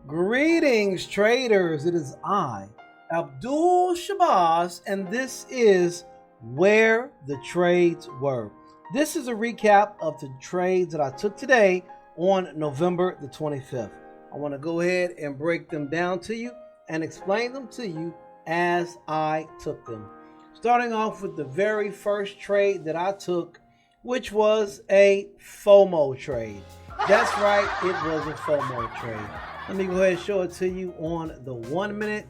Greetings, traders. It is I, Abdul Shabazz, and this is Where the Trades Were. This is a recap of the trades that I took today on November the 25th. I want to go ahead and break them down to you and explain them to you as I took them. Starting off with the very first trade that I took, which was a FOMO trade. That's right, it was a FOMO trade. Let me go ahead and show it to you on the 1 minute.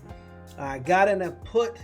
I got in a put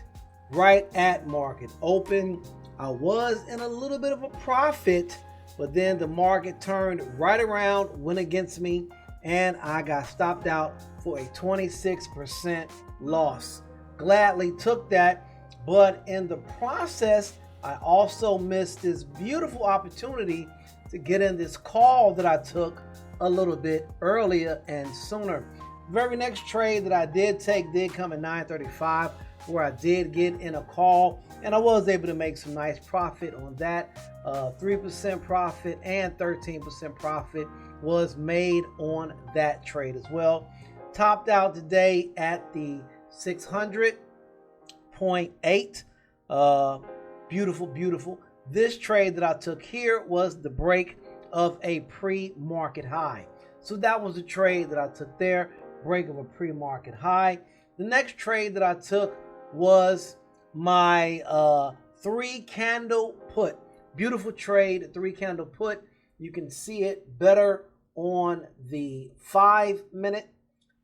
right at market open. I was in a little bit of a profit, but then the market turned right around, went against me, and I got stopped out for a 26% loss. Gladly took that, but in the process, I also missed this beautiful opportunity to get in this call that I took a little bit earlier and sooner. Very next trade that I did take did come at 9:35, where I did get in a call, and I was able to make some nice profit on that. 3% profit and 13% profit was made on that trade as well. Topped out today at the 600.8. Beautiful. This trade that I took here was the break of a pre-market high. So that was the trade that I took there, break of a pre-market high. The next trade that I took was my 3-candle put. Beautiful trade, 3-candle put. You can see it better on the 5-minute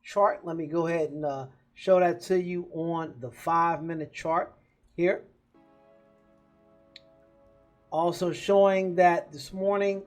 chart. Let me go ahead and show that to you on the 5-minute chart here. Also showing that this morning,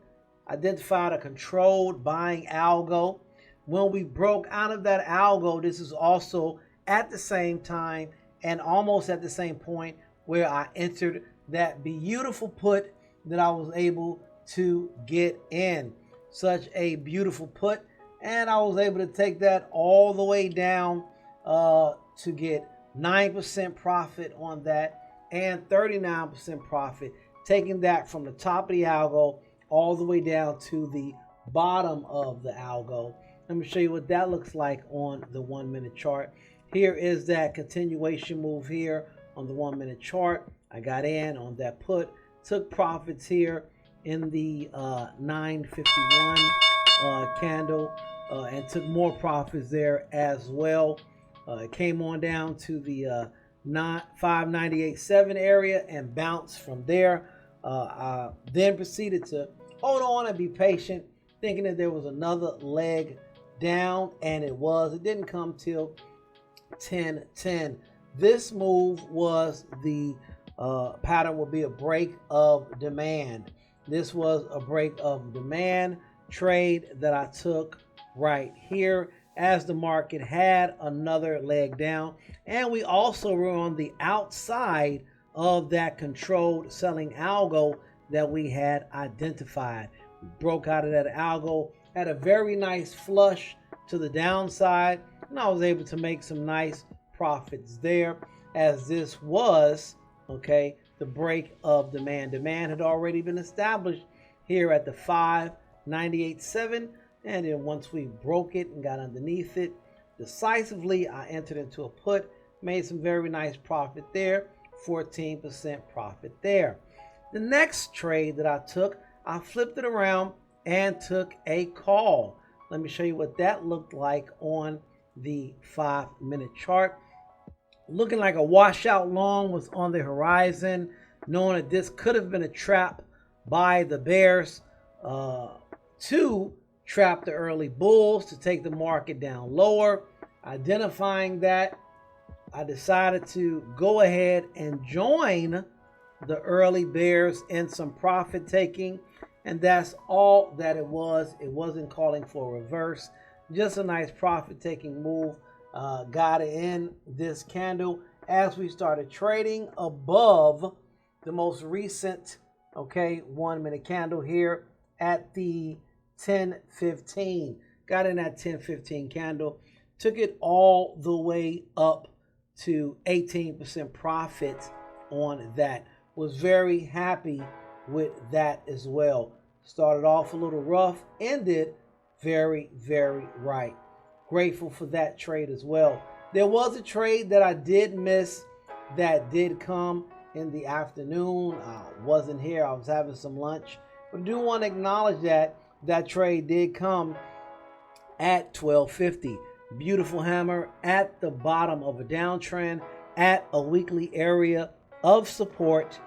identified a controlled buying algo. When we broke out of that algo, this is also at the same time and almost at the same point where I entered that beautiful put that I was able to get in. Such a beautiful put, and I was able to take that all the way down to get 9% profit on that and 39% profit, taking that from the top of the algo all the way down to the bottom of the algo. Let me show you what that looks like on the 1-minute chart. Here is that continuation move here on the 1-minute chart. I got in on that put, took profits here in the 951 candle and took more profits there as well. It came on down to the 598.7 area and bounced from there. I then proceeded to hold on and be patient, thinking that there was another leg down, and it was. It didn't come till 10:10. This move was the pattern will be a break of demand. This was a break of demand trade that I took right here as the market had another leg down, and we also were on the outside of that controlled selling algo that we had identified. We broke out of that algo, had a very nice flush to the downside, and I was able to make some nice profits there, as this was the break of demand. Demand had already been established here at the 598.7, and then once we broke it and got underneath it decisively, I entered into a put, made some very nice profit there, 14% profit there. The next trade that I took, I flipped it around and took a call. Let me show you what that looked like on the 5-minute chart. Looking like a washout long was on the horizon, knowing that this could have been a trap by the bears to trap the early bulls to take the market down lower. Identifying that, I decided to go ahead and join the early bears in some profit taking, and that's all that it was. It wasn't calling for a reverse, just a nice profit taking move. Got it in this candle as we started trading above the most recent 1-minute candle here at the 10:15. Got in that 10:15 candle, took it all the way up to 18% profit on that. Was very happy with that as well. Started off a little rough, ended very right. grateful for that trade as well. There was a trade that I did miss that did come in the afternoon. I wasn't here. I was having some lunch. But I do want to acknowledge that that trade did come at 1250. Beautiful hammer at the bottom of a downtrend at a weekly area of support.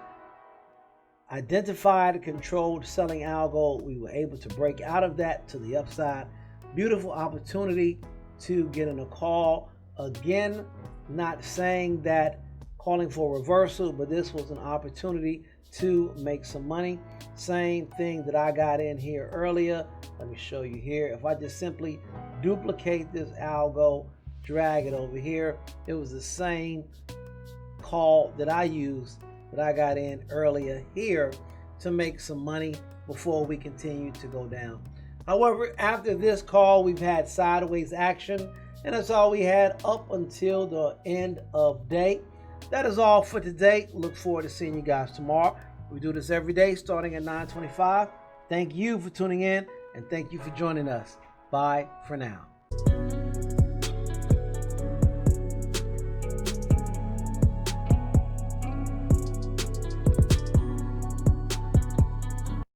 Identified, controlled selling algo. We were able to break out of that to the upside. Beautiful opportunity to get in a call. Again, not saying that calling for reversal, but this was an opportunity to make some money. Same thing that I got in here earlier. Let me show you here. If I just simply duplicate this algo, drag it over here, it was the same call that I used that I got in earlier here to make some money before we continue to go down. However, after this call, we've had sideways action, and that's all we had up until the end of day. That is all for today. Look forward to seeing you guys tomorrow. We do this every day starting at 9:25. Thank you for tuning in, and thank you for joining us. Bye for now.